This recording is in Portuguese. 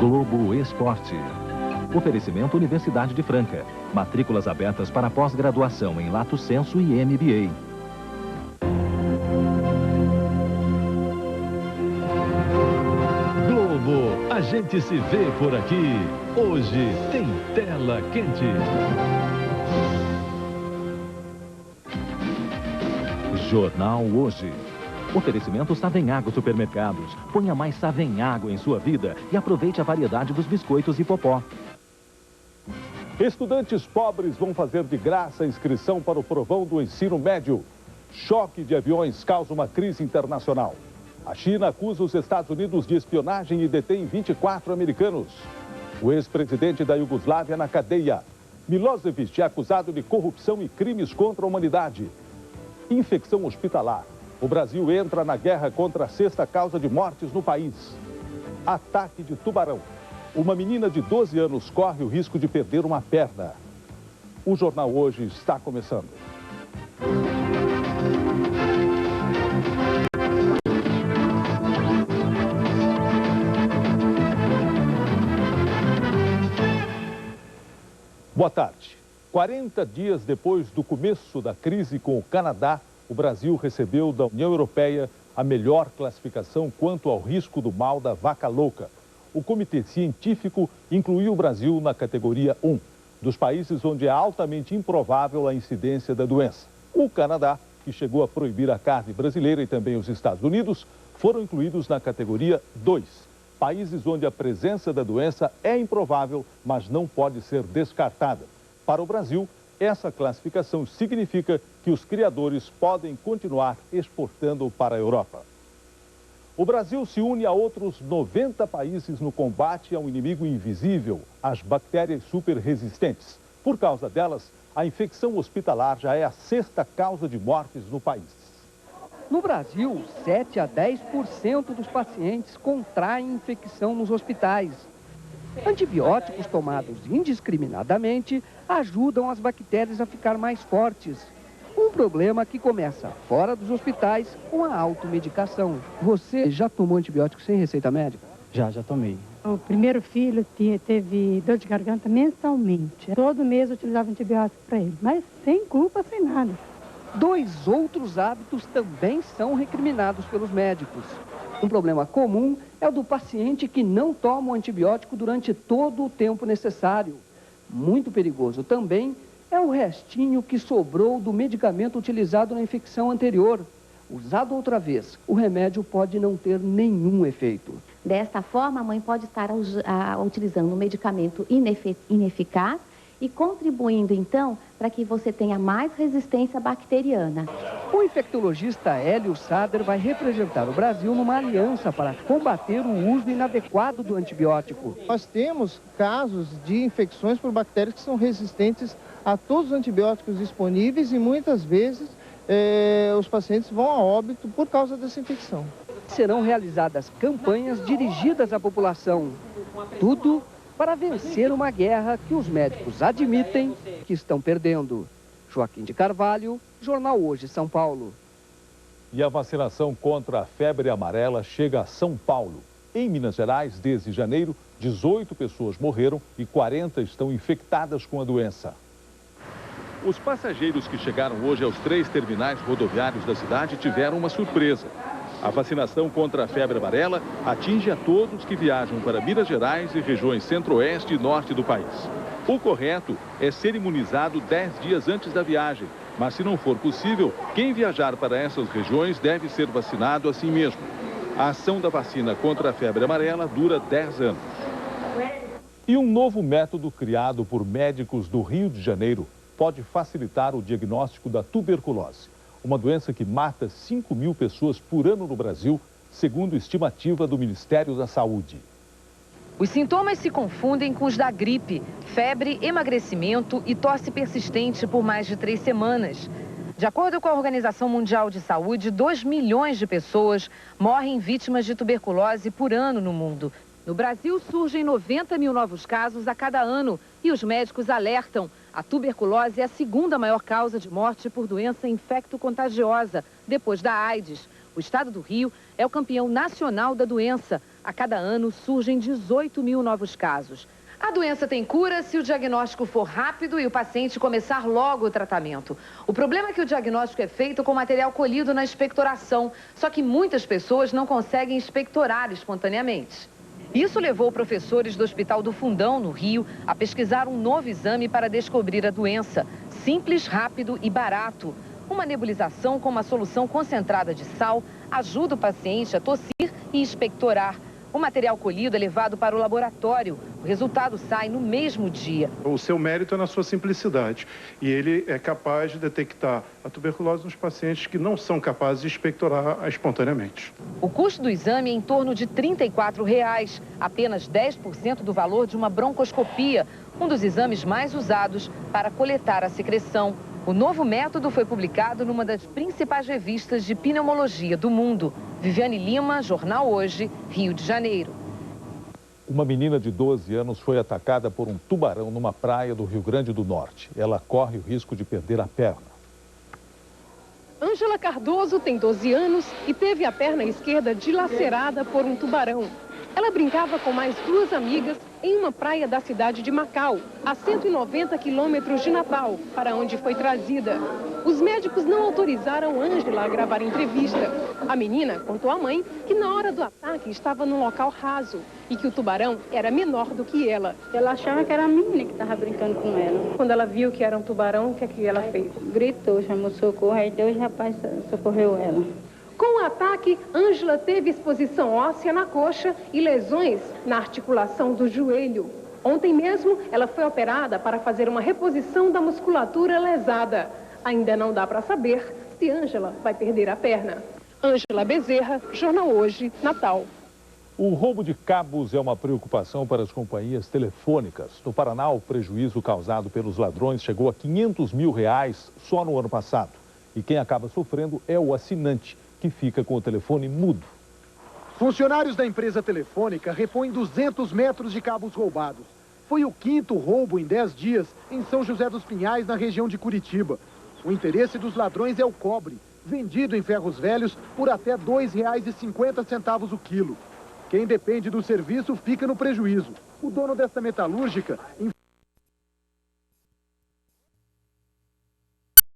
Globo Esporte. Oferecimento Universidade de Franca. Matrículas abertas para pós-graduação em Lato Sensu e MBA. Globo, a gente se vê por aqui. Hoje tem Tela Quente. Jornal Hoje. Oferecimento Savenhago Supermercados. Ponha mais Savenhago em sua vida e aproveite a variedade dos biscoitos e popó. Estudantes pobres vão fazer de graça a inscrição para o provão do ensino médio. Choque de aviões causa uma crise internacional. A China acusa os Estados Unidos de espionagem e detém 24 americanos. O ex-presidente da Iugoslávia na cadeia. Milosevic é acusado de corrupção e crimes contra a humanidade. Infecção hospitalar. O Brasil entra na guerra contra a sexta causa de mortes no país. Ataque de tubarão. Uma menina de 12 anos corre o risco de perder uma perna. O Jornal Hoje está começando. Boa tarde. 40 dias depois do começo da crise com o Canadá, o Brasil recebeu da União Europeia a melhor classificação quanto ao risco do mal da vaca louca. O comitê científico incluiu o Brasil na categoria 1, dos países onde é altamente improvável a incidência da doença. O Canadá, que chegou a proibir a carne brasileira, e também os Estados Unidos, foram incluídos na categoria 2, países onde a presença da doença é improvável, mas não pode ser descartada. Para o Brasil, essa classificação significa que os criadores podem continuar exportando para a Europa. O Brasil se une a outros 90 países no combate a um inimigo invisível, as bactérias superresistentes. Por causa delas, a infecção hospitalar já é a sexta causa de mortes no país. No Brasil, 7 a 10% dos pacientes contraem infecção nos hospitais. Antibióticos tomados indiscriminadamente ajudam as bactérias a ficar mais fortes. Um problema que começa fora dos hospitais com a automedicação. Você já tomou antibiótico sem receita médica? Já tomei. O primeiro filho teve dor de garganta mensalmente. Todo mês eu utilizava antibiótico para ele, mas sem culpa, sem nada. 2 outros hábitos também são recriminados pelos médicos. Um problema comum é o do paciente que não toma o antibiótico durante todo o tempo necessário. Muito perigoso também é o restinho que sobrou do medicamento utilizado na infecção anterior. Usado outra vez, o remédio pode não ter nenhum efeito. Desta forma, a mãe pode estar utilizando um medicamento ineficaz e contribuindo, então, para que você tenha mais resistência bacteriana. O infectologista Hélio Sader vai representar o Brasil numa aliança para combater o uso inadequado do antibiótico. Nós temos casos de infecções por bactérias que são resistentes a todos os antibióticos disponíveis e muitas vezes os pacientes vão a óbito por causa dessa infecção. Serão realizadas campanhas dirigidas à população. Tudo para vencer uma guerra que os médicos admitem que estão perdendo. Joaquim de Carvalho, Jornal Hoje, São Paulo. E a vacinação contra a febre amarela chega a São Paulo. Em Minas Gerais, desde janeiro, 18 pessoas morreram e 40 estão infectadas com a doença. Os passageiros que chegaram hoje aos 3 terminais rodoviários da cidade tiveram uma surpresa. A vacinação contra a febre amarela atinge a todos que viajam para Minas Gerais e regiões centro-oeste e norte do país. O correto é ser imunizado 10 dias antes da viagem, mas se não for possível, quem viajar para essas regiões deve ser vacinado assim mesmo. A ação da vacina contra a febre amarela dura 10 anos. E um novo método criado por médicos do Rio de Janeiro pode facilitar o diagnóstico da tuberculose. Uma doença que mata 5.000 pessoas por ano no Brasil, segundo estimativa do Ministério da Saúde. Os sintomas se confundem com os da gripe: febre, emagrecimento e tosse persistente por mais de 3 semanas. De acordo com a Organização Mundial de Saúde, 2 milhões de pessoas morrem vítimas de tuberculose por ano no mundo. No Brasil, surgem 90 mil novos casos a cada ano e os médicos alertam: a tuberculose é a segunda maior causa de morte por doença infecto-contagiosa, depois da AIDS. O estado do Rio é o campeão nacional da doença. A cada ano surgem 18 mil novos casos. A doença tem cura se o diagnóstico for rápido e o paciente começar logo o tratamento. O problema é que o diagnóstico é feito com material colhido na expectoração, só que muitas pessoas não conseguem expectorar espontaneamente. Isso levou professores do Hospital do Fundão, no Rio, a pesquisar um novo exame para descobrir a doença. Simples, rápido e barato. Uma nebulização com uma solução concentrada de sal ajuda o paciente a tossir e expectorar. O material colhido é levado para o laboratório. O resultado sai no mesmo dia. O seu mérito é na sua simplicidade. E ele é capaz de detectar a tuberculose nos pacientes que não são capazes de expectorar espontaneamente. O custo do exame é em torno de R$ 34, apenas 10% do valor de uma broncoscopia, um dos exames mais usados para coletar a secreção. O novo método foi publicado numa das principais revistas de pneumologia do mundo. Viviane Lima, Jornal Hoje, Rio de Janeiro. Uma menina de 12 anos foi atacada por um tubarão numa praia do Rio Grande do Norte. Ela corre o risco de perder a perna. Ângela Cardoso tem 12 anos e teve a perna esquerda dilacerada por um tubarão. Ela brincava com mais 2 amigas em uma praia da cidade de Macau, a 190 quilômetros de Natal, para onde foi trazida. Os médicos não autorizaram Ângela a gravar entrevista. A menina contou à mãe que na hora do ataque estava num local raso e que o tubarão era menor do que ela. Ela achava que era a menina que estava brincando com ela. Quando ela viu que era um tubarão, o que é que ela fez? Gritou, chamou socorro, aí Deus, rapaz, socorreu ela. Com o ataque, Ângela teve exposição óssea na coxa e lesões na articulação do joelho. Ontem mesmo, ela foi operada para fazer uma reposição da musculatura lesada. Ainda não dá para saber se Ângela vai perder a perna. Ângela Bezerra, Jornal Hoje, Natal. O roubo de cabos é uma preocupação para as companhias telefônicas. No Paraná, o prejuízo causado pelos ladrões chegou a R$ 500 mil só no ano passado. E quem acaba sofrendo é o assinante, que fica com o telefone mudo. Funcionários da empresa telefônica repõem 200 metros de cabos roubados. Foi o 5º roubo em 10 dias em São José dos Pinhais, na região de Curitiba. O interesse dos ladrões é o cobre, vendido em ferros velhos por até R$ 2,50 o quilo. Quem depende do serviço fica no prejuízo. O dono desta metalúrgica